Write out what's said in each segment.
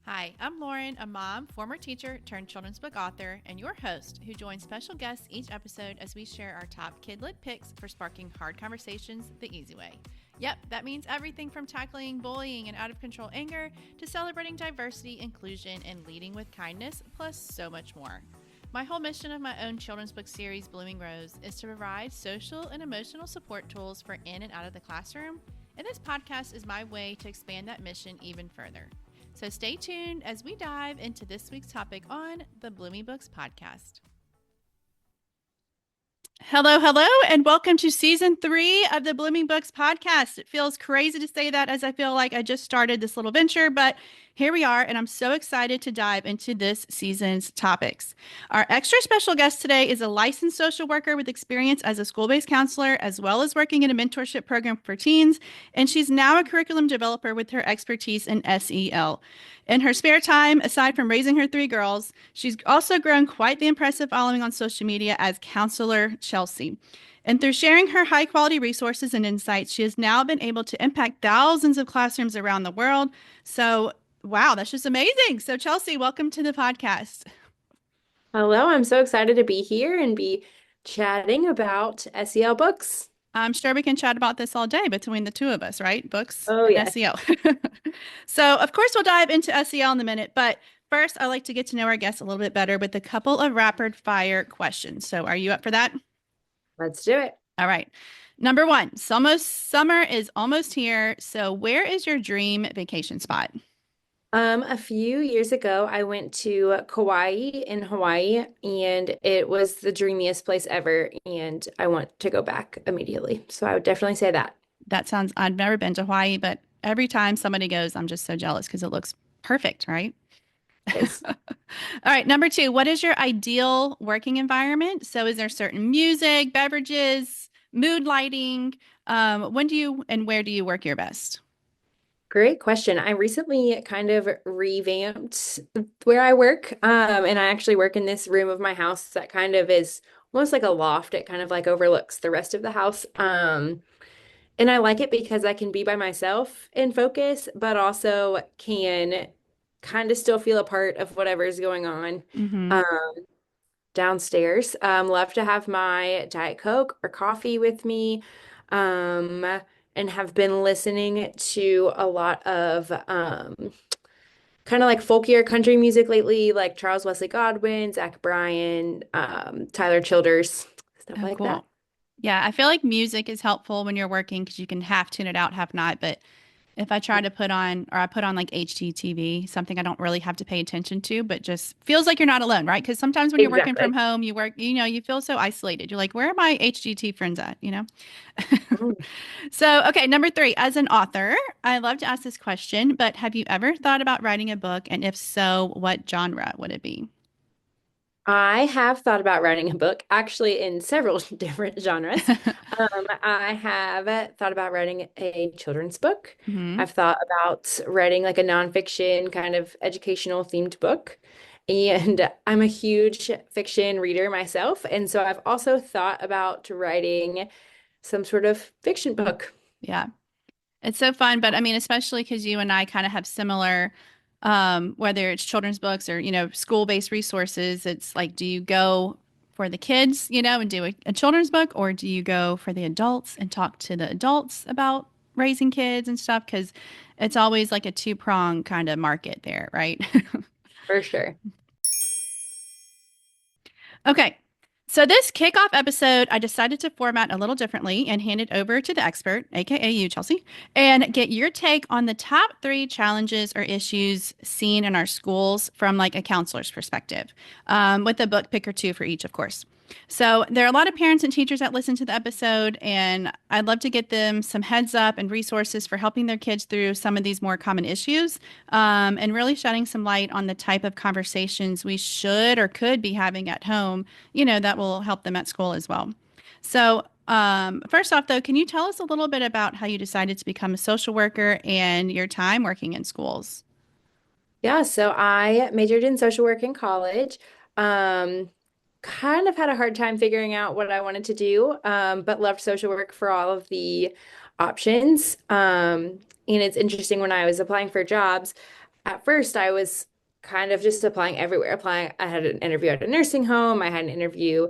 Hi, I'm Lauren, a mom, former teacher turned children's book author, and your host who joins special guests each episode as we share our top kid-lit picks for sparking hard conversations the easy way. Yep, that means everything from tackling bullying and out of control anger to celebrating diversity, inclusion, and leading with kindness, plus so much more. My whole mission of my own children's book series, Blooming Rose, is to provide social and emotional support tools for in and out of the classroom, and this podcast is my way to expand that mission even further. So stay tuned as we dive into this week's topic on the Blooming Books podcast. Hello, and welcome to season 3 of the Blooming Books podcast. It feels crazy to say that as I feel like I just started this little venture, but here we are, and I'm so excited to dive into this season's topics. Our extra special guest today is a licensed social worker with experience as a school-based counselor, as well as working in a mentorship program for teens, and she's now a curriculum developer with her expertise in SEL. In her spare time, aside from raising her 3 girls, she's also grown quite the impressive following on social media as Counselor Chelsey. And through sharing her high-quality resources and insights, she has now been able to impact thousands of classrooms around the world. So, wow, that's just amazing. So, Chelsey, welcome to the podcast. Hello, I'm so excited to be here and be chatting about SEL books. I'm sure we can chat about this all day between the two of us, right? Books Oh, and yes. SEL. So, of course, we'll dive into SEL in a minute, but first, I like to get to know our guests a little bit better with a couple of rapid fire questions. So, are you up for that? Let's do it. All right. Number 1, summer is almost here. So, where is your dream vacation spot? A few years ago, I went to Kauai in Hawaii, and it was the dreamiest place ever, and I want to go back immediately. So I would definitely say that. That sounds, I've never been to Hawaii, but every time somebody goes, I'm just so jealous because it looks perfect, right? It is. All right. Number 2, what is your ideal working environment? So, is there certain music, beverages, mood lighting? When do you and where do you work your best? Great question. I recently kind of revamped where I work, and I actually work in this room of my house that kind of is almost like a loft. It kind of like overlooks the rest of the house. And I like it because I can be by myself and focus, but also can kind of still feel a part of whatever is going on Mm-hmm. um, downstairs. Love to have my Diet Coke or coffee with me, um, and have been listening to a lot of kind of like folkier country music lately, like Charles Wesley Godwin, Zach Bryan, Tyler Childers, stuff Oh, like that. cool. Yeah, I feel like music is helpful when you're working because you can half tune it out, half not. But if I try to put on, or I put on like HGTV, something I don't really have to pay attention to, but just feels like you're not alone, right? Because sometimes when you're working from Exactly. home, you work, you feel so isolated. You're like, where are my HGT friends at? Mm. So, okay, number 3, as an author, I love to ask this question, but have you ever thought about writing a book? And if so, what genre would it be? I have thought about writing a book, actually in several different genres. I have thought about writing a children's book. Hmm. I've thought about writing like a nonfiction kind of educational themed book. And I'm a huge fiction reader myself. And so I've also thought about writing some sort of fiction book. Yeah. It's so fun, but I mean, especially because you and I kind of have similar, whether it's children's books or, school-based resources, it's like, do you go for the kids, and do a children's book, or do you go for the adults and talk to the adults about raising kids and stuff? Because it's always like a two-prong kind of market there, right? For sure. Okay. So this kickoff episode, I decided to format a little differently and hand it over to the expert, aka you, Chelsey, and get your take on the top 3 challenges or issues seen in our schools from like a counselor's perspective, with a book pick or 2 for each, of course. So there are a lot of parents and teachers that listen to the episode, and I'd love to get them some heads up and resources for helping their kids through some of these more common issues, and really shedding some light on the type of conversations we should or could be having at home, that will help them at school as well. So, first off, though, can you tell us a little bit about how you decided to become a social worker and your time working in schools? Yeah, so I majored in social work in college. Um, Kind of had a hard time figuring out what I wanted to do, but loved social work for all of the options. And it's interesting when I was applying for jobs. at first I was kind of just applying everywhere. Applying, I had an interview at a nursing home. I had an interview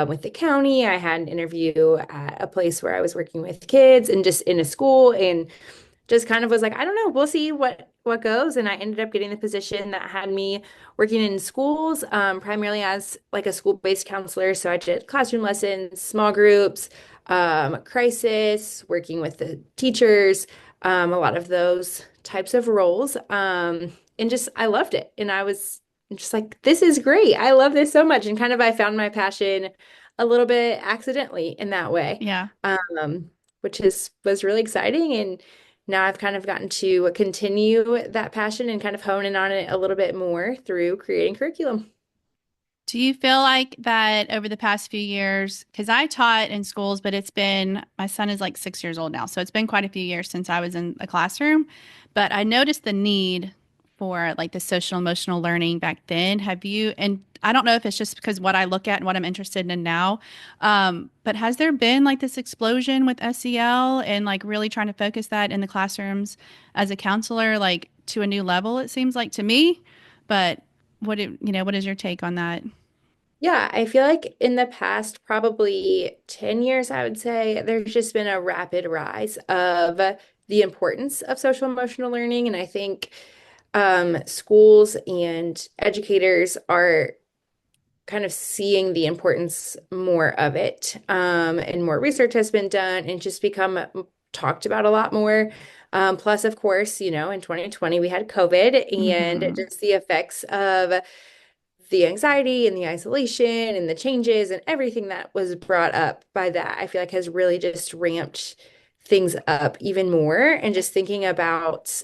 with the county. I had an interview at a place where I was working with kids and just in a school and just kind of was like, I don't know, we'll see what goes. And I ended up getting the position that had me working in schools, primarily as like a school-based counselor. So I did classroom lessons, small groups, crisis, working with the teachers, a lot of those types of roles. And just I loved it. And I was just like, this is great. I love this so much. And kind of I found my passion a little bit accidentally in that way. Yeah. Which is was really exciting. And now I've kind of gotten to continue that passion and kind of hone in on it a little bit more through creating curriculum. Do you feel like that over the past few years? Because I taught in schools, but my son is like 6 years old now. So it's been quite a few years since I was in a classroom. But I noticed the need for like the social emotional learning back then. And I don't know if it's just because what I look at and what I'm interested in now. But has there been like this explosion with SEL and like really trying to focus that in the classrooms as a counselor, like to a new level, it seems like to me. But what is your take on that? Yeah, I feel like in the past probably 10 years, I would say there's just been a rapid rise of the importance of social emotional learning. And I think schools and educators are kind of seeing the importance more of it. And more research has been done and just become talked about a lot more. Plus, of course, in 2020, we had COVID and Hmm. just the effects of the anxiety and the isolation and the changes and everything that was brought up by that, I feel like has really just ramped things up even more. And just thinking about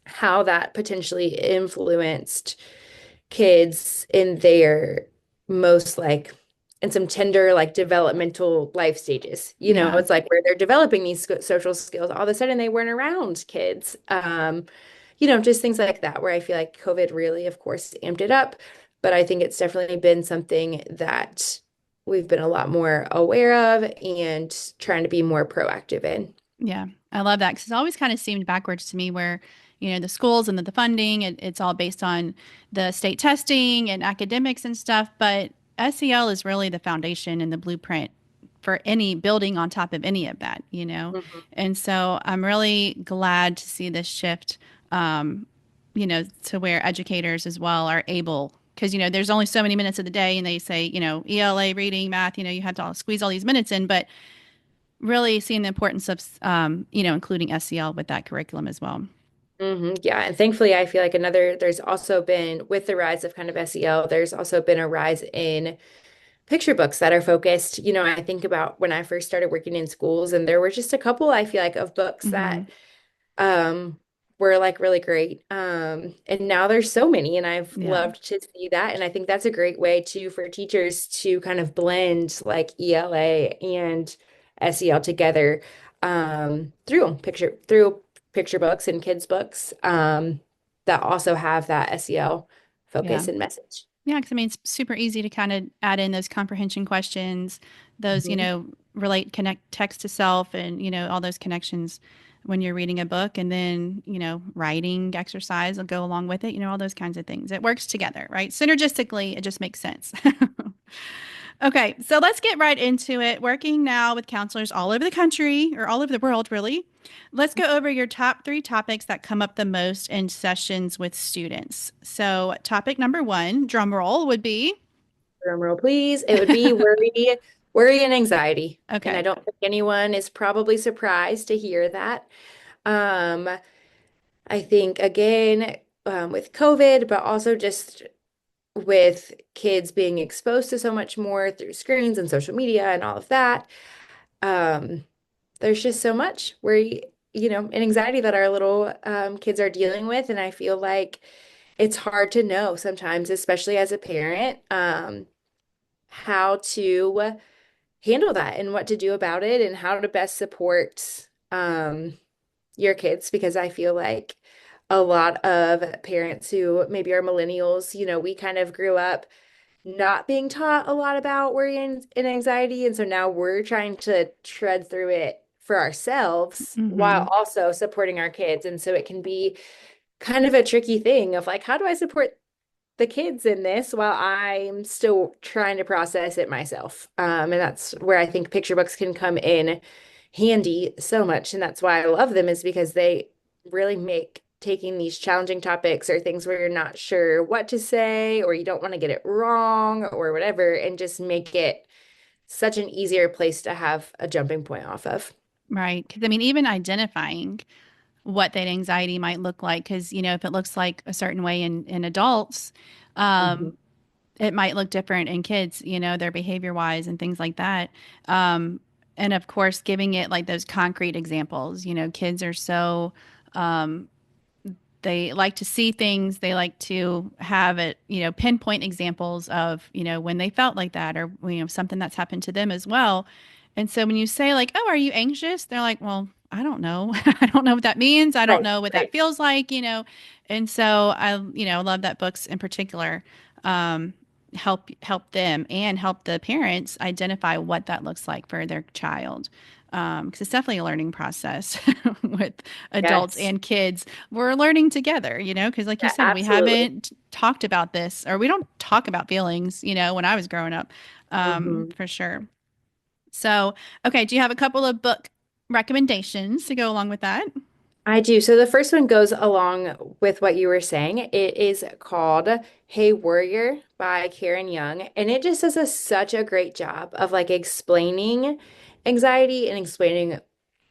how that potentially influenced kids in their most like in some tender like developmental life stages. Yeah. It's like where they're developing these social skills, all of a sudden they weren't around kids. Just things like that where I feel like COVID really, of course, amped it up. But I think it's definitely been something that we've been a lot more aware of and trying to be more proactive in. Yeah. I love that because it's always kind of seemed backwards to me where, the schools and the funding, it's all based on the state testing and academics and stuff. But SEL is really the foundation and the blueprint for any building on top of any of that. Mhm. And so I'm really glad to see this shift, to where educators as well are able. Because, there's only so many minutes of the day, and they say, ELA, reading, math, you have to squeeze all these minutes in. But really seeing the importance of including SEL with that curriculum as well. Yeah, and thankfully, I feel like there's also been, with the rise of kind of SEL, there's also been a rise in picture books that are focused. I think about when I first started working in schools, and there were just a couple, I feel like, of books Hmm. that um were like really great. And now there's so many, and I've Yeah, loved to see that. And I think that's a great way too for teachers to kind of blend like ELA and SEL together through picture books and kids books that also have that SEL yeah, focus and message. yeah. Because I mean, it's super easy to kind of add in those comprehension questions, those Mhm. relate, connect text to self, and all those connections when you're reading a book, and then writing exercise will go along with it. All those kinds of things. It works together, right? Synergistically, it just makes sense. Okay, so let's get right into it. Working now with counselors all over the country or all over the world, really. Let's go over your top three topics that come up the most in sessions with students. So, topic number one, drum roll, would be Drum roll, please. It would be worry and anxiety. And I okay. don't think anyone is probably surprised to hear that. Um, I think again, with COVID, but also just with kids being exposed to so much more through screens and social media and all of that, um, there's just so much and anxiety that our little kids are dealing with. And I feel like it's hard to know sometimes, especially as a parent, how to handle that and what to do about it and how to best support your kids because I feel like a lot of parents who maybe are millennials, we kind of grew up not being taught a lot about worry and anxiety. And so now we're trying to tread through it for ourselves while Mm-hmm. also supporting our kids. And so it can be kind of a tricky thing of like, how do I support the kids in this while I'm still trying to process it myself? And that's where I think picture books can come in handy so much. And that's why I love them, is because they really make taking these challenging topics or things where you're not sure what to say or you don't want to get it wrong or whatever, and just make it such an easier place to have a jumping point off of. Right. Because I mean, even identifying what that anxiety might look like, because, if it looks like a certain way in adults, Mhm. um, it might look different in kids, their behavior wise and things like that. Um, and of course, giving it like those concrete examples, kids are so, um, they like to see things, they like to have it, pinpoint examples of, when they felt like that, or, something that's happened to them as well. And so when you say like, "Oh, are you anxious?" They're like, "Well, I don't know. I don't know what that means. I don't Right, know what that right. feels like." And so I, love that books in particular um, help them and help the parents identify what that looks like for their child. Because it's definitely a learning process with adults Yes. and kids. We're learning together, because like you Yeah, said, we absolutely. haven't talked about this, or we don't talk about feelings, when I was growing up, Mhm. for sure. So, okay, do you have a couple of book recommendations to go along with that? I do. So the first one goes along with what you were saying. It is called Hey Worrier by Karen Young, and it just does such a great job of like explaining anxiety and explaining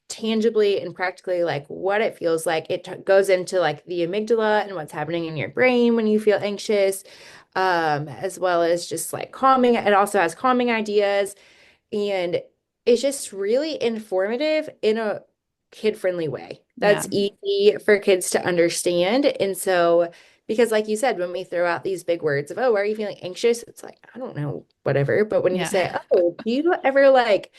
tangibly and practically like what it feels like. It goes into like the amygdala and what's happening in your brain when you feel anxious, as well as just like calming. It also has calming ideas, and it's just really informative in a kid-friendly way Yeah. that's easy for kids to understand. And so, because like you said, when we throw out these big words of, oh, why are you feeling anxious? It's like, I don't know, whatever. But when you Yeah. say, oh, do you ever like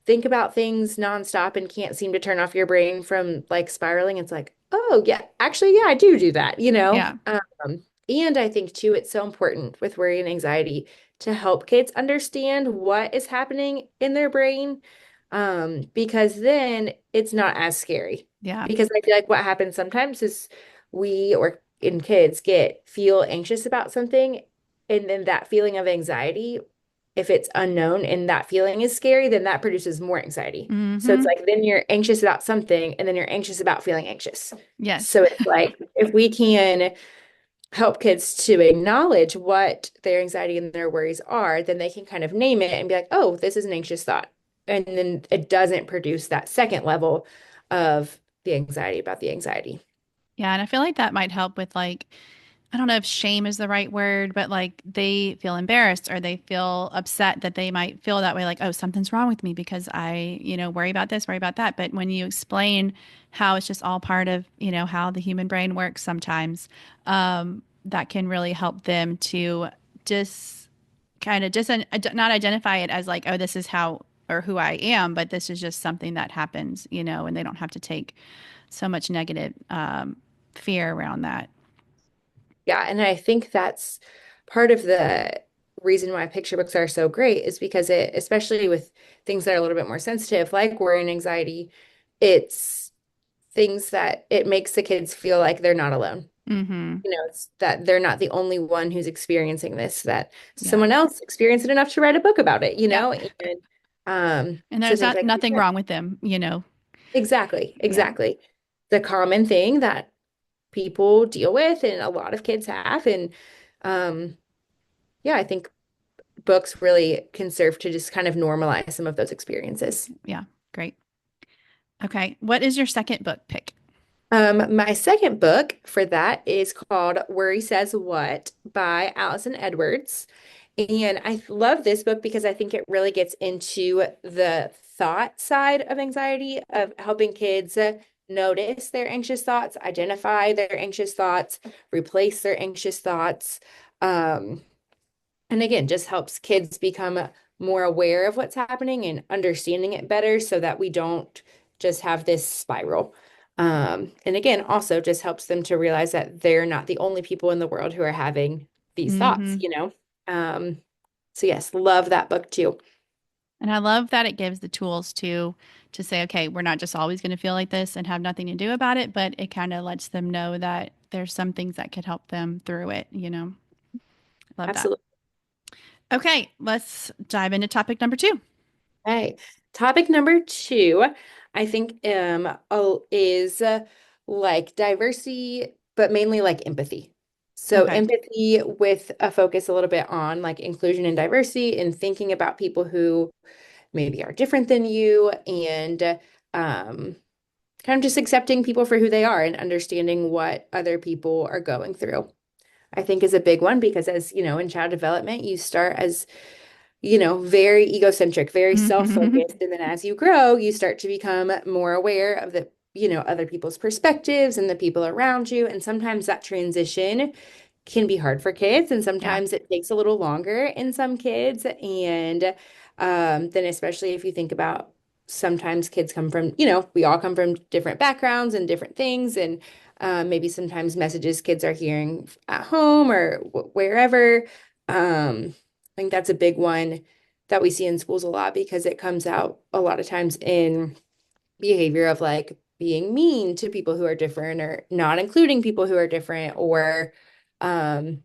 think about things nonstop and can't seem to turn off your brain from like spiraling? It's like, oh, yeah, actually, yeah, I do that, you know? Yeah. And I think too, it's so important with worry and anxiety to help kids understand what is happening in their brain, because then it's not as scary. Yeah. Because I feel like what happens sometimes is we or in kids feel anxious about something, and then that feeling of anxiety, if it's unknown and that feeling is scary, then that produces more anxiety. So it's Mm-hmm. like then you're anxious about something and then you're anxious about feeling anxious. Yes. So it's like if we can help kids to acknowledge what their anxiety and their worries are, then they can kind of name it and be like, oh, this is an anxious thought. And then it doesn't produce that second level of the anxiety about the anxiety. Yeah, and I feel like that might help with like, I don't know if shame is the right word, but like they feel embarrassed or they feel upset that they might feel that way, like, oh, something's wrong with me because I, worry about this, worry about that. But when you explain how it's just all part of, how the human brain works sometimes, that can really help them to just kind of just not identify it as like, oh, this is how or who I am, but this is just something that happens, and they don't have to take so much negative fear around that. Yeah, and I think that's part of the reason why picture books are so great is because it, especially with things that are a little bit more sensitive, like worry and anxiety, it's things that it makes the kids feel like they're not alone. Mm-hmm. It's that they're not the only one who's experiencing this, that Yeah. someone else experienced it enough to write a book about it, Yep. and And so there's things not like nothing that. wrong with them. Exactly, Yeah. exactly. The common thing that people deal with and a lot of kids have. And um, yeah, I think books really can serve to just kind of normalize some of those experiences. Yeah. Great. Okay. What is your second book pick? My second book for that is called Worry Says What by Allison Edwards. And I love this book because I think it really gets into the thought side of anxiety, of helping kids notice their anxious thoughts, identify their anxious thoughts, replace their anxious thoughts. Um, and again, just helps kids become more aware of what's happening and understanding it better so that we don't just have this spiral. And again, also just helps them to realize that they're not the only people in the world who are having these thoughts, Mm-hmm. you know? So yes, love that book too. And I love that it gives the tools to to say, okay, we're not just always going to feel like this and have nothing to do about it, but it kind of lets them know that there's some things that could help them through it, you know. Love that. Absolutely. Okay, let's dive into topic number two. Okay. Topic number two, I think, is like diversity, but mainly like empathy. So Okay. empathy with a focus a little bit on like inclusion and diversity and thinking about people who maybe are different than you and kind of just accepting people for who they are and understanding what other people are going through. I think is a big one because as you know, in child development, you start as very egocentric, very self-focused. And then as you grow, you start to become more aware of other people's perspectives and the people around you. And sometimes that transition can be hard for kids, and Yeah. sometimes it takes a little longer in some kids. And then, especially if you think about sometimes kids come from, we all come from different backgrounds and different things. And maybe sometimes messages kids are hearing at home or wherever. I think that's a big one that we see in schools a lot because it comes out a lot of times in behavior of like being mean to people who are different or not including people who are different or um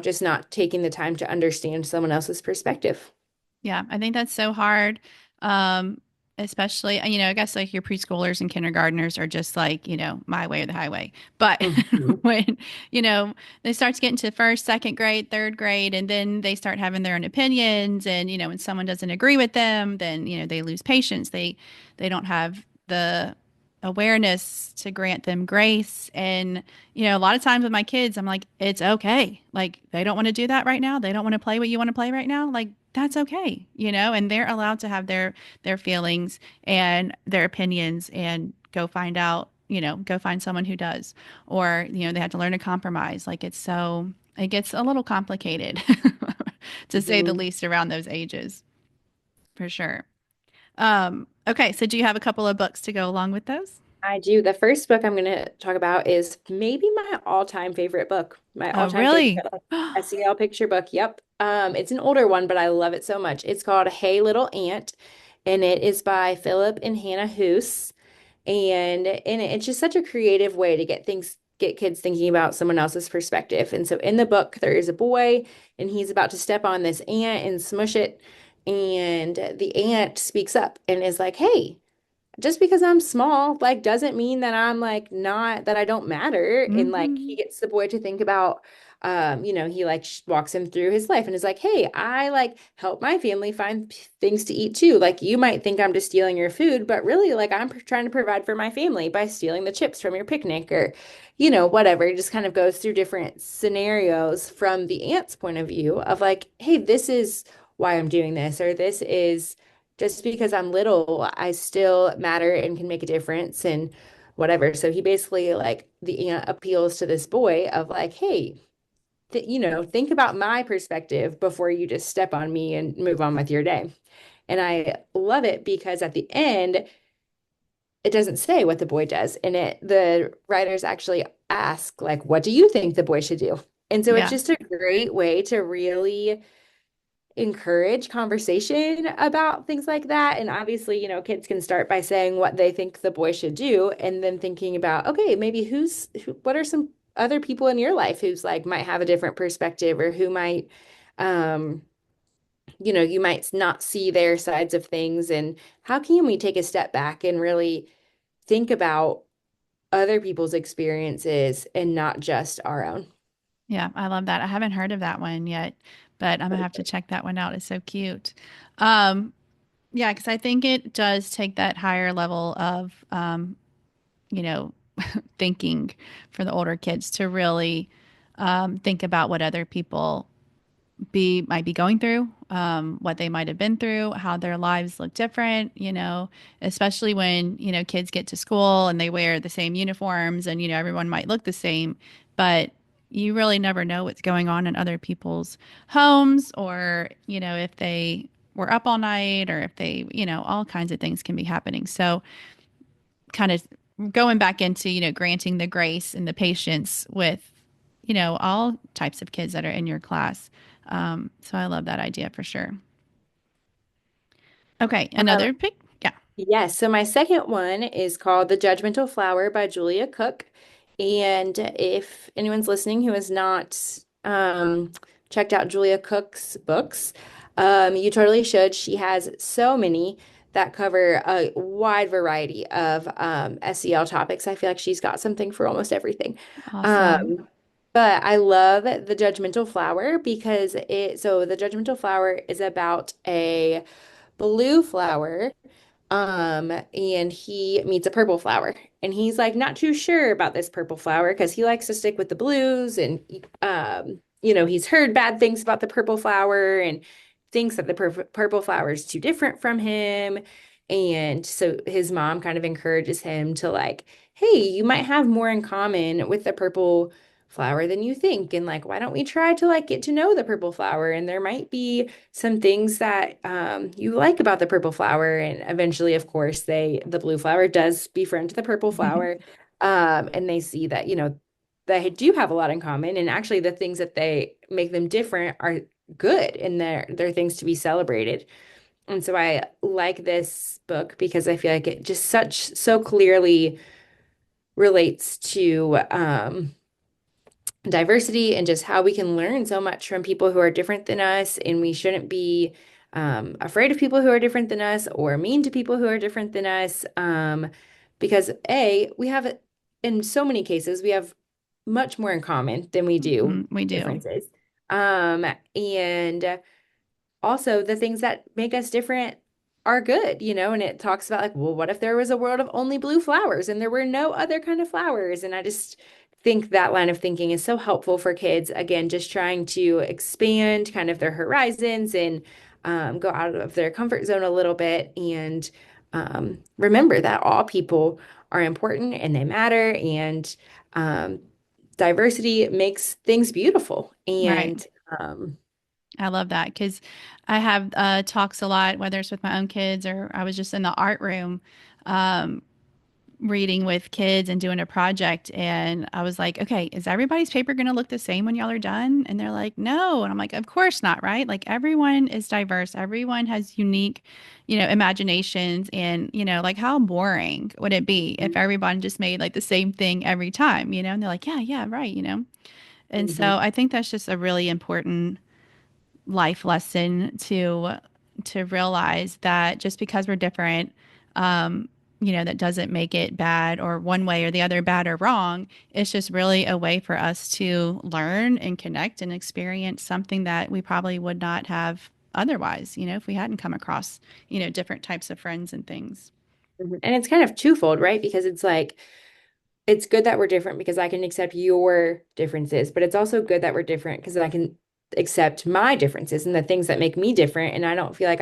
just not taking the time to understand someone else's perspective. Yeah, I think that's so hard. Um, Especially, I guess like your preschoolers and kindergartners are just like, my way or the highway. But Mhm. when, they start to get into first, second grade, third grade, and then they start having their own opinions. And, when someone doesn't agree with them, then, they lose patience. They don't have the awareness to grant them grace. And, a lot of times with my kids, I'm like, it's okay. Like, they don't want to do that right now. They don't want to play what you want to play right now. Like, that's okay, and they're allowed to have their feelings and their opinions and go find out, go find someone who does. Or, they have to learn to compromise. Like it gets a little complicated to say the Mhm. least around those ages, for sure. Okay, so do you have a couple of books to go along with those? I do. The first book I'm going to talk about is maybe my all-time favorite book. My Oh, all-time favorite really? SEL picture book. Yep. It's an older one, but I love it so much. It's called Hey Little Ant, and it is by Phillip and Hannah Hoose. And it's just such a creative way to get kids thinking about someone else's perspective. And so in the book, there is a boy, and he's about to step on this ant and smush it. And the ant speaks up and is like, "Hey, just because I'm small, like, doesn't mean that I'm like not that I don't matter." And like, he Hmm. gets the boy to think about, he like walks him through his life and is like, "Hey, I like help my family find things to eat too. Like, you might think I'm just stealing your food, but really, like, I'm trying to provide for my family by stealing the chips from your picnic or, whatever." It just kind of goes through different scenarios from the ant's point of view of like, "Hey, this is why I'm doing this," or "This is." Just because I'm little, I still matter and can make a difference and whatever. So he basically like the aunt appeals to this boy of like, "Hey, think about my perspective before you just step on me and move on with your day." And I love it because at the end, it doesn't say what the boy does. And the writers actually ask, like, "What do you think the boy should do?" And so it's Yeah. just a great way to really encourage conversation about things like that. And obviously, kids can start by saying what they think the boy should do and then thinking about, okay, maybe what are some other people in your life who's like might have a different perspective or who might, um, you might not see their sides of things. And how can we take a step back and really think about other people's experiences and not just our own? Yeah, I love that. I haven't heard of that one yet, but I'm gonna have to check that one out. It's so cute. Um, yeah, because I think it does take that higher level of, you know, thinking for the older kids to really think about what other people might be going through, what they might have been through, how their lives look different, especially when, kids get to school and they wear the same uniforms and, everyone might look the same, but you really never know what's going on in other people's homes or, if they were up all night or if they, all kinds of things can be happening. So kind of going back into, granting the grace and the patience with, all types of kids that are in your class. So I love that idea for sure. Okay, Um, another pick. Yeah. Yes, so my second one is called The Judgmental Flower by Julia Cook. And if anyone's listening who has not checked out Julia Cook's books, you totally should. She has so many that cover a wide variety of SEL topics. I feel like she's got something for almost everything. Awesome. But I love The Judgmental Flower because the Judgmental Flower is about a blue flower and he meets a purple flower. And he's like not too sure about this purple flower because he likes to stick with the blues and he's heard bad things about the purple flower and thinks that the purple flower is too different from him. And so his mom kind of encourages him to like, hey, you might have more in common with the purple flower than you think. And like, why don't we try to like get to know the purple flower? And there might be some things that you like about the purple flower. And eventually, of course, the blue flower does befriend the purple flower. And they see that, they do have a lot in common. And actually the things that they make them different are good and they're things to be celebrated. And so I like this book because I feel like it just so clearly relates to diversity and just how we can learn so much from people who are different than us. And we shouldn't be afraid of people who are different than us or mean to people who are different than us. Because we have, in so many cases, we have much more in common than we do We do. differences. And also the things that make us different are good, and it talks about like, well, what if there was a world of only blue flowers and there were no other kind of flowers? And I just think that line of thinking is so helpful for kids, again, just trying to expand kind of their horizons and go out of their comfort zone a little bit and remember that all people are important and they matter and diversity makes things beautiful. Right. And um, I love that because I have talks a lot, whether it's with my own kids or I was just in the art room um, reading with kids and doing a project. And I was like, okay, is everybody's paper going to look the same when y'all are done? And they're like, no. And I'm like, of course not, right? Like everyone is diverse. Everyone has unique, imaginations. And, like how boring would it be if everyone just made like the same thing every time, And they're like, yeah, yeah, right. And so Mhm. I think that's just a really important life lesson to realize that just because we're different, that doesn't make it bad or one way or the other, bad or wrong. It's just really a way for us to learn and connect and experience something that we probably would not have otherwise, if we hadn't come across, different types of friends and things. Mhm. And it's kind of twofold, right? Because it's like, it's good that we're different because I can accept your differences, but it's also good that we're different because I can accept my differences and the things that make me different. And I don't feel like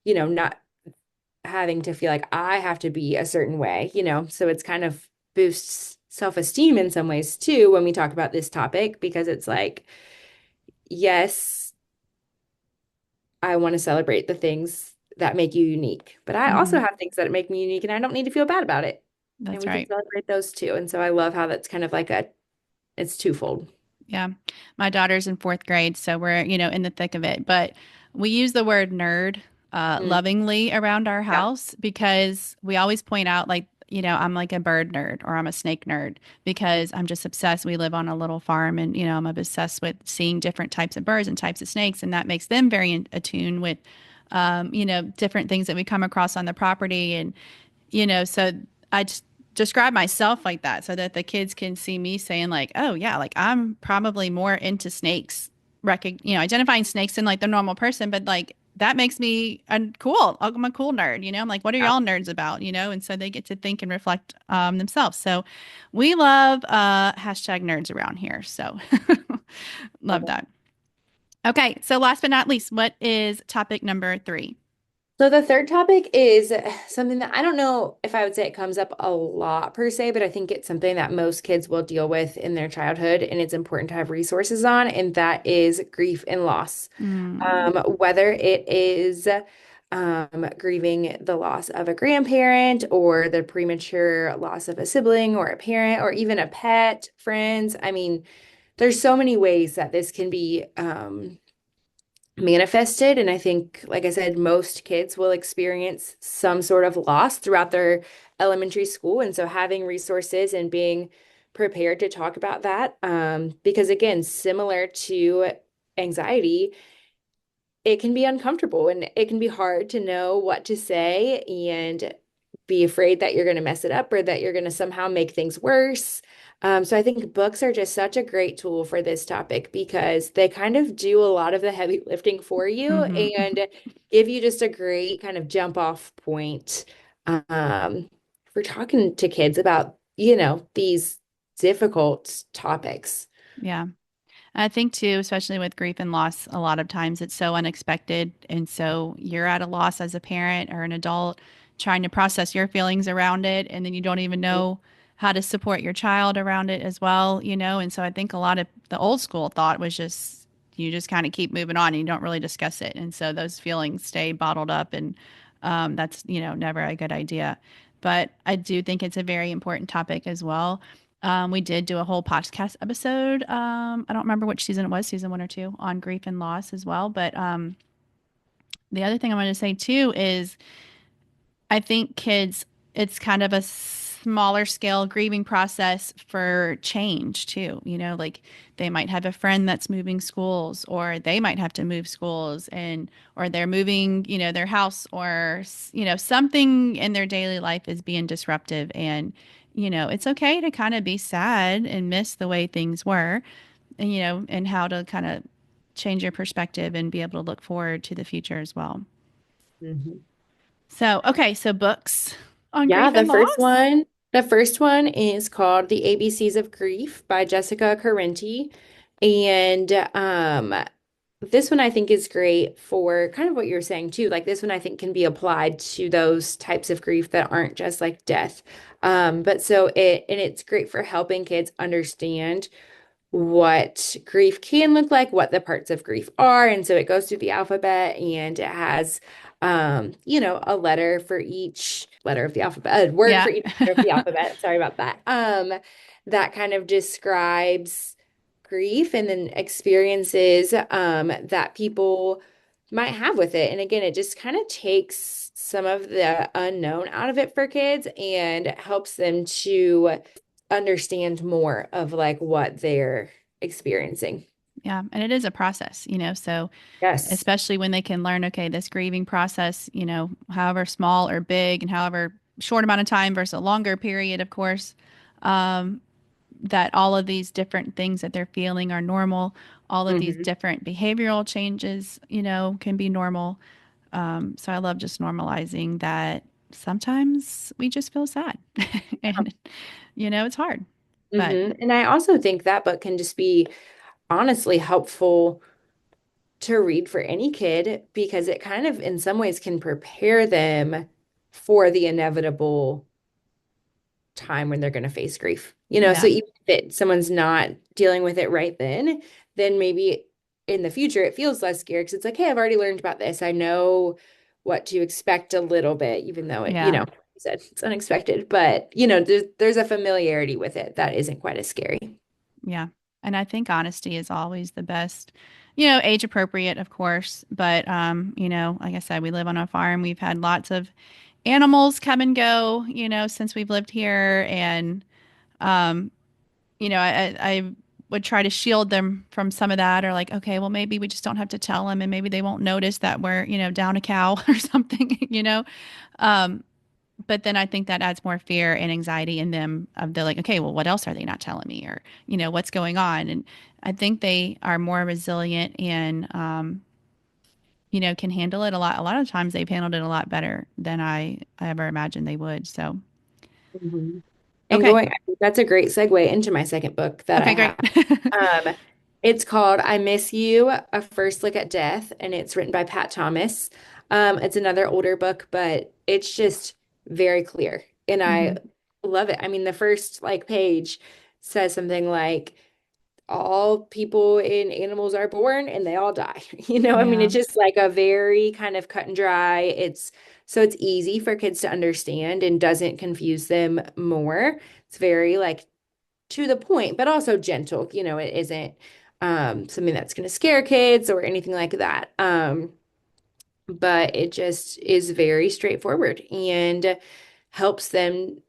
not having to feel like I have to be a certain way. So it's kind of boosts self-esteem in some ways too when we talk about this topic because it's like, yes, I want to celebrate the things that make you unique, but I also Hmm. have things that make me unique and I don't need to feel bad about it. And That's we can right. celebrate those too. And so I love how that's kind of like it's twofold. Yeah. My daughter's in fourth grade, so we're, in the thick of it. But we use the word nerd Mm, lovingly around our yeah. house because we always point out, like, I'm like a bird nerd or I'm a snake nerd because I'm just obsessed. We live on a little farm and, I'm obsessed with seeing different types of birds and types of snakes. And that makes them very in attuned with, different things that we come across on the property. And so I just describe myself like that so that the kids can see me saying like, oh yeah, like I'm probably more into snakes, identifying snakes than like the normal person, but like that makes me cool. I'm a cool nerd, I'm like, what are Yeah. y'all nerds about, And so they get to think and reflect themselves. So we love hashtag nerds around here. So Love love it. that. Okay, so last but not least, what is topic number 3? So the third topic is something that I don't know if I would say it comes up a lot per se, but I think it's something that most kids will deal with in their childhood, and it's important to have resources on, and that is grief and loss. Mm, Whether it is grieving the loss of a grandparent or the premature loss of a sibling or a parent or even a pet, friends. I mean, there's so many ways that this can be manifested. And I think, like I said, most kids will experience some sort of loss throughout their elementary school. And so having resources and being prepared to talk about that, because again, similar to anxiety, it can be uncomfortable and it can be hard to know what to say and be afraid that you're going to mess it up or that you're going to somehow make things worse. So I think books are just such a great tool for this topic because they kind of do a lot of the heavy lifting for you Hmm. and give you just a great kind of jump off point um, for talking to kids about, these difficult topics. Yeah. I think too, especially with grief and loss, a lot of times it's so unexpected. And so you're at a loss as a parent or an adult trying to process your feelings around it. And then you don't even know how to support your child around it as well, you know? And so I think a lot of the old school thought was just, you just kind of keep moving on and you don't really discuss it. And so those feelings stay bottled up and that's, never a good idea. But I do think it's a very important topic as well. We did do a whole podcast episode. I don't remember which season it was, season 1 or 2, on grief and loss as well. But the other thing I wanted to say too is I think kids, it's kind of a smaller scale grieving process for change too. Like they might have a friend that's moving schools, or they might have to move schools, or they're moving, their house, or, something in their daily life is being disruptive. And, it's okay to kind of be sad and miss the way things were, and how to kind of change your perspective and be able to look forward to the future as well. Mhm. So, okay, so books on Yeah, grief the and first loss. one, the first one is called The ABCs of Grief by Jessica Correnti. And this one I think is great for kind of what you're saying too. Like this one I think can be applied to those types of grief that aren't just like death. But so it's great for helping kids understand what grief can look like, what the parts of grief are. And so it goes through the alphabet and it has, a letter for each letter of the alphabet, a word Yeah. for each letter of the alphabet. Sorry about that. That kind of describes grief and then experiences that people might have with it. And again, it just kind of takes some of the unknown out of it for kids and helps them to understand more of like what they're experiencing. Yeah. And it is a process, so Yes. especially when they can learn, okay, this grieving process, however small or big and however short amount of time versus a longer period, of course, um, that all of these different things that they're feeling are normal. All of these Hmm. different behavioral changes, can be normal. So I love just normalizing that sometimes we just feel sad and, it's hard, but And I also think that book can just be honestly helpful to read for any kid because it kind of, in some ways, can prepare them for the inevitable time when they're going to face grief. So yeah, even if someone's not dealing with it right then maybe in the future it feels less scary because it's like, hey, I've already learned about this. I know what to expect a little bit, even though it, yeah. like you said, it's unexpected, but there's a familiarity with it that isn't quite as scary. Yeah. And I think honesty is always the best, age appropriate, of course. But, like I said, we live on a farm. We've had lots of animals come and go, since we've lived here. And, um, I would try to shield them from some of that, or like, okay, well, maybe we just don't have to tell them and maybe they won't notice that we're, down a cow or something, Um, but then I think that adds more fear and anxiety in them of they're like, okay, well, what else are they not telling me? Or, what's going on? And I think they are more resilient and, can handle it a lot. A lot of times they've handled it a lot better than I ever imagined they would. So, Mhm. And okay. I think that's a great segue into my second book that I Okay, great. have. Um, it's called I Miss You, A First Look at Death, and it's written by Pat Thomas. It's another older book, but it's just very clear. And I Hmm. love it. I mean, the first like page says something like all people and animals are born and they all die. I mean, Yeah. it's just like a very kind of cut and dry. It's easy for kids to understand and doesn't confuse them more. It's very like to the point, but also gentle. It isn't something that's going to scare kids or anything like that. But it just is very straightforward and helps them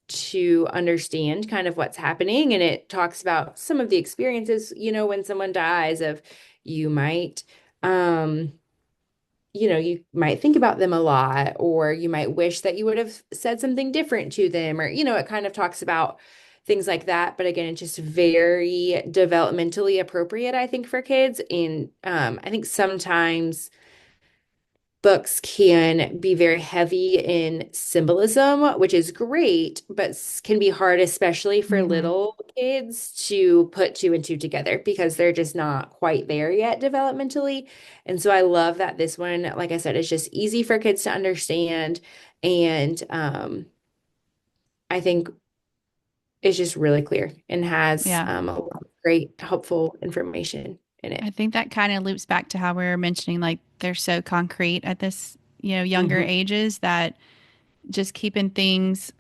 to understand kind of what's happening. And it talks about some of the experiences, when someone dies of you might, um, you might think about them a lot, or you might wish that you would have said something different to them, or, it kind of talks about things like that. But again, it's just very developmentally appropriate, I think, for kids. And I think sometimes books can be very heavy in symbolism, which is great, but can be hard, especially for Hmm. little kids, to put two and two together because they're just not quite there yet developmentally. And so I love that this one, like I said, is just easy for kids to understand. And I think it's just really clear and has Yeah. a lot of great, helpful information in I it. think that kind of loops back to how we were mentioning, like they're so concrete at this, younger Hmm. ages that just keeping things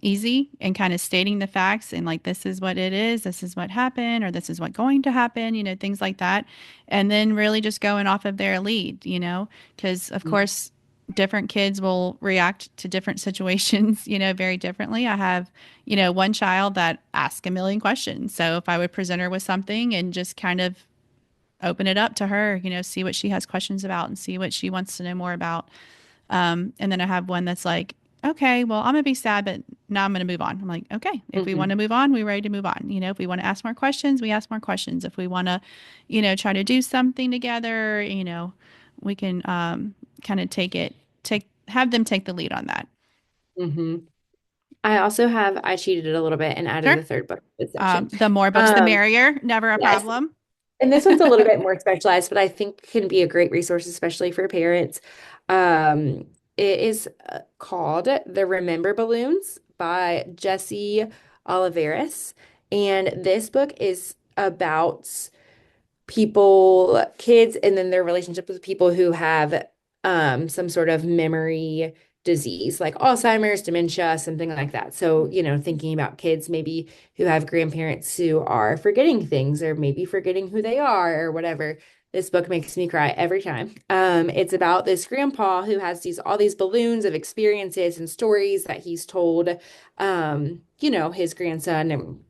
easy and kind of stating the facts and like this is what it is, this is what happened, or this is what going to happen, things like that. And then really just going off of their lead, because of course different kids will react to different situations, very differently. I have, one child that asks a million questions. So if I would present her with something and just kind of open it up to her, see what she has questions about and see what she wants to know more about. And then I have one that's like, okay, well, I'm gonna be sad, but now I'm gonna move on. I'm like, okay, if we want Hmm. to move on, we're ready to move on. If we want to ask more questions, we ask more questions. If we want to, try to do something together, we can kind of have them take the lead on that. Hmm. I cheated it a little bit and added Sure. a third book to this section. The more books, the Um, merrier. Never a yes. problem. And this one's a little bit more specialized, but I think can be a great resource, especially for parents. Um, it is called The Remember Balloons by Jessie Oliveros. And this book is about kids, and then their relationship with people who have some sort of memory disease, like Alzheimer's, dementia, something like that. So, thinking about kids maybe who have grandparents who are forgetting things or maybe forgetting who they are or whatever. This book makes me cry every time. It's about this grandpa who has all these balloons of experiences and stories that he's told, his grandson, and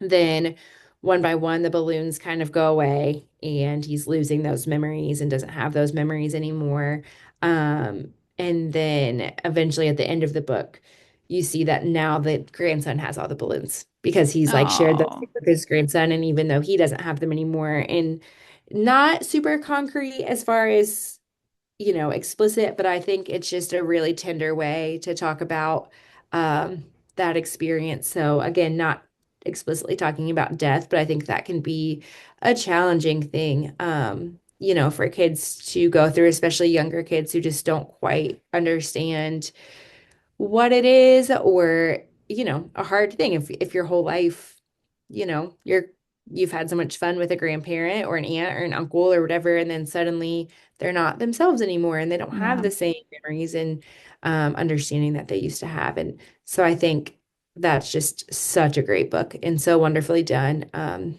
then one by one, the balloons kind of go away and he's losing those memories and doesn't have those memories anymore. And then eventually at the end of the book, you see that now the grandson has all the balloons because he's like shared those Oh, with his grandson. And even though he doesn't have them anymore, and not super concrete as far as explicit, but I think it's just a really tender way to talk about that experience. So again, not explicitly talking about death, but I think that can be a challenging thing, for kids to go through, especially younger kids who just don't quite understand what it is, or a hard thing if your whole life you've had so much fun with a grandparent or an aunt or an uncle or whatever, and then suddenly they're not themselves anymore and they don't have yeah. the same memories and understanding that they used to have. And so I think that's just such a great book and so wonderfully done.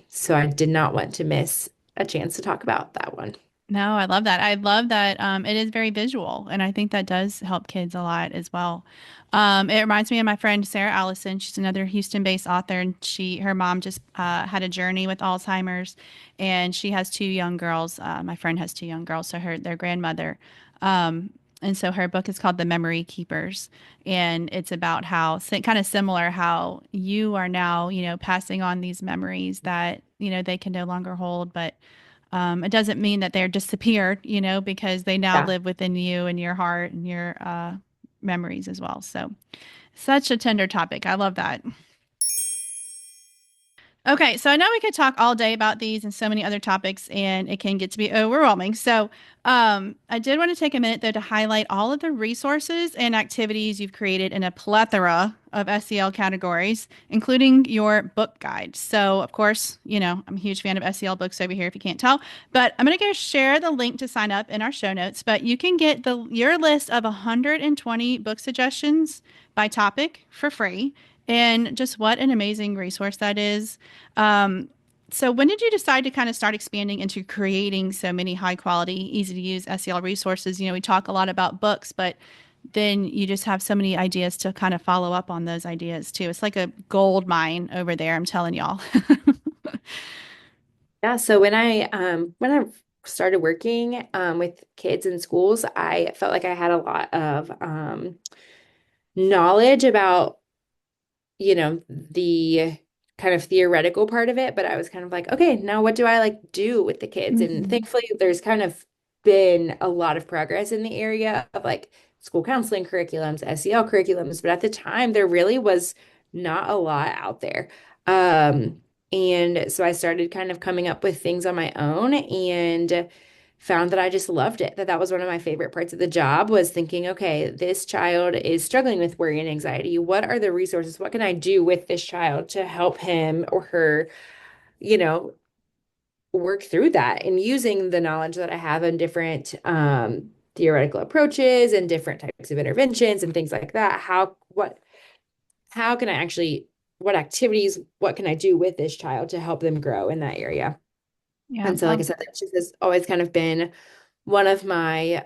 So I did not want to miss a chance to talk about that one. No, I love that. I love that it is very visual, and I think that does help kids a lot as well. It reminds me of my friend Sarah Allison. She's another Houston-based author, and her mom just had a journey with Alzheimer's, and she has two young girls. My friend has two young girls, so their grandmother. Um, and so her book is called The Memory Keepers, and it's about how kind of similar how you are now, passing on these memories that they can no longer hold, but it doesn't mean that they're disappeared, because they now Yeah. live within you and your heart and your memories as well. So, such a tender topic. I love that. Okay, so I know we could talk all day about these and so many other topics, and it can get to be overwhelming. So, I did want to take a minute, though, to highlight all of the resources and activities you've created in a plethora of SEL categories, including your book guide. So, of course, I'm a huge fan of SEL books over here, if you can't tell. But I'm going to go share the link to sign up in our show notes. But you can get your list of 120 book suggestions by topic for free. And just what an amazing resource that is. Um, So when did you decide to kind of start expanding into creating so many high quality, easy to use SEL resources? We talk a lot about books, but then you just have so many ideas to kind of follow up on those ideas too. It's like a gold mine over there, I'm telling y'all. Yeah, so when I started working with kids in schools, I felt like I had a lot of knowledge about the kind of theoretical part of it, but I was kind of like, okay, now what do I like do with the kids? And Hmm. thankfully, there's kind of been a lot of progress in the area of like school counseling curriculums, SEL curriculums, but at the time, there really was not a lot out there. And so I started kind of coming up with things on my own and found that I just loved it. That was one of my favorite parts of the job was thinking, okay, this child is struggling with worry and anxiety. What are the resources? What can I do with this child to help him or her, you know, work through that and using the knowledge that I have in different theoretical approaches and different types of interventions and things like that. How can I actually, what activities, what can I do with this child to help them grow in that area? Yeah. And so, like I said, that just has always kind of been one of my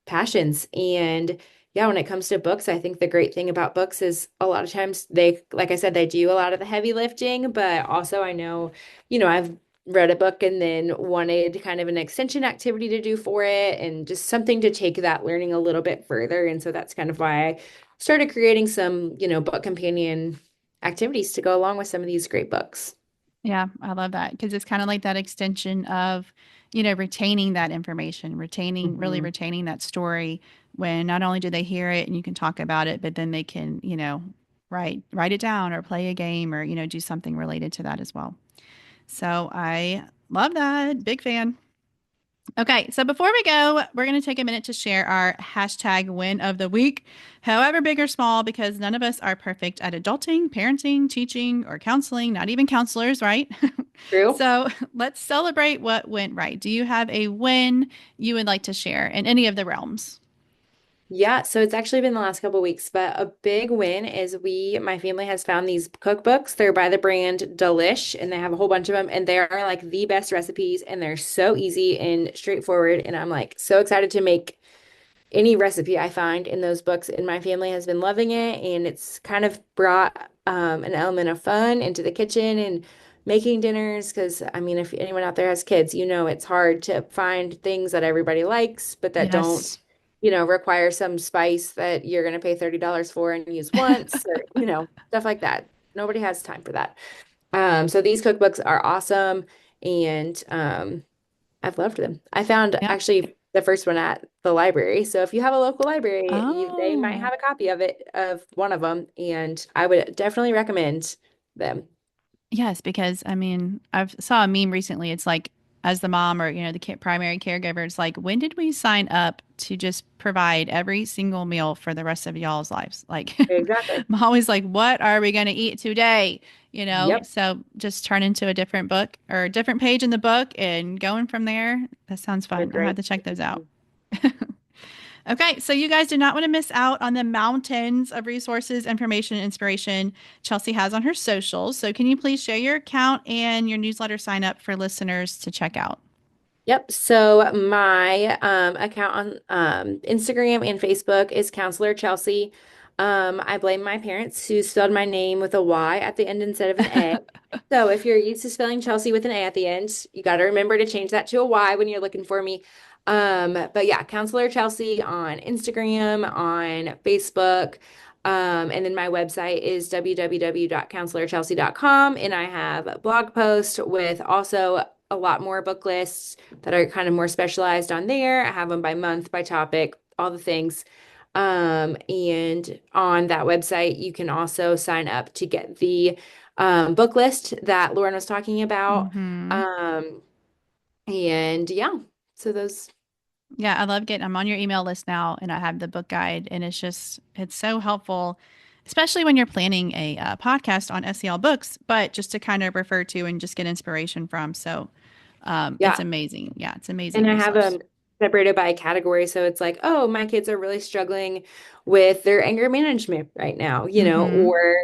passions. And yeah, when it comes to books, I think the great thing about books is a lot of times they, like I said, they do a lot of the heavy lifting, but also I know, I've read a book and then wanted kind of an extension activity to do for it and just something to take that learning a little bit further. And so that's kind of why I started creating some, book companion activities to go along with some of these great books. Yeah, I love that because it's kind of like that extension of, retaining that information, really Mhm. retaining that story when not only do they hear it and you can talk about it, but then they can, write it down or play a game or, do something related to that as well. So I love that. Big fan. Okay, so before we go, we're going to take a minute to share our hashtag win of the week, however big or small, because none of us are perfect at adulting, parenting, teaching, or counseling, not even counselors, right? True. So let's celebrate what went right. Do you have a win you would like to share in any of the realms? Yeah, so it's actually been the last couple of weeks, but a big win is my family has found these cookbooks. They're by the brand Delish, and they have a whole bunch of them, and they are like the best recipes, and they're so easy and straightforward. And I'm like so excited to make any recipe I find in those books, and my family has been loving it, and it's kind of brought an element of fun into the kitchen and making dinners. Because I mean, if anyone out there has kids, it's hard to find things that everybody likes, but that don't, Yes. require some spice that you're going to pay $30 for and use once, or stuff like that. Nobody has time for that. So these cookbooks are awesome, and I've loved them. I found Yeah. actually the first one at the library. So if you have a local library, they might Oh. have a copy of one of them, and I would definitely recommend them. Yes, because I mean, I've saw a meme recently. It's like, as the mom or the primary caregiver, it's like, when did we sign up to just provide every single meal for the rest of y'all's lives? Like, Exactly. I'm always like, what are we going to eat today? Yep. So just turn into a different book or a different page in the book and going from there. That sounds They're fun. I'll have great. to check those out. Okay, so you guys do not want to miss out on the mountains of resources, information, and inspiration Chelsey has on her socials. So can you please share your account and your newsletter sign up for listeners to check out? Yep. So my account on Instagram and Facebook is Counselor Chelsey. I blame my parents who spelled my name with a Y at the end instead of an A. So if you're used to spelling Chelsea with an A at the end, you got to remember to change that to a Y when you're looking for me. But yeah, Counselor Chelsey on Instagram, on Facebook. And then my website is www.counselorchelsey.com. And I have a blog post with also a lot more book lists that are kind of more specialized on there. I have them by month, by topic, all the things. And on that website, you can also sign up to get the book list that Lauren was talking about. Hmm. Um, and yeah, so those, Yeah, I love getting, I'm on your email list now and I have the book guide and it's so helpful, especially when you're planning a podcast on SEL books, but just to kind of refer to and just get inspiration from. So it's yeah. amazing. Yeah, it's an amazing And I have resource. them separated by category. So it's like, oh, my kids are really struggling with their anger management right now, Hmm. or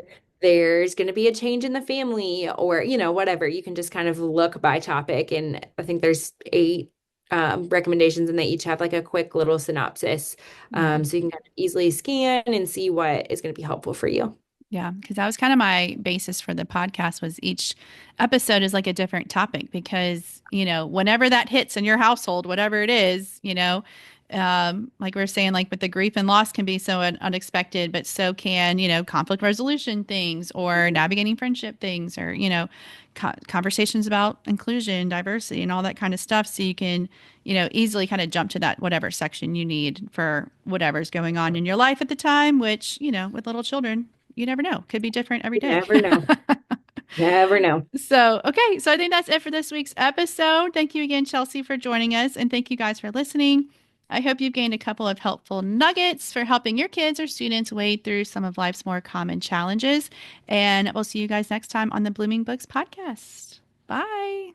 there's going to be a change in the family or, whatever. You can just kind of look by topic. And I think there's eight recommendations and they each have like a quick little synopsis. Yeah. So you can kind of easily scan and see what is going to be helpful for you. Yeah, because that was kind of my basis for the podcast was each episode is like a different topic because, whenever that hits in your household, whatever it is, like we are saying, like with the grief and loss can be so unexpected, but so can, conflict resolution things or Mhm. navigating friendship things or, conversations about inclusion, diversity, and all that kind of stuff. So you can, easily kind of jump to that whatever section you need for whatever's going on in your life at the time, which, with little children, you never know. Could be different every You day. never know. Never know. So, okay. So I think that's it for this week's episode. Thank you again, Chelsey, for joining us. And thank you guys for listening. I hope you've gained a couple of helpful nuggets for helping your kids or students wade through some of life's more common challenges. And we'll see you guys next time on the Blooming Books podcast. Bye.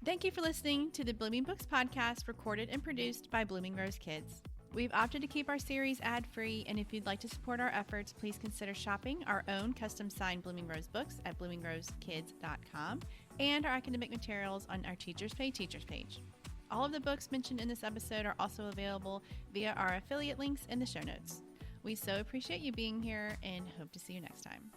Thank you for listening to the Blooming Books podcast, recorded and produced by Blooming Rose Kids. We've opted to keep our series ad-free, and if you'd like to support our efforts, please consider shopping our own custom-signed Blooming Rose books at bloomingrosekids.com and our academic materials on our Teachers Pay Teachers page. All of the books mentioned in this episode are also available via our affiliate links in the show notes. We so appreciate you being here and hope to see you next time.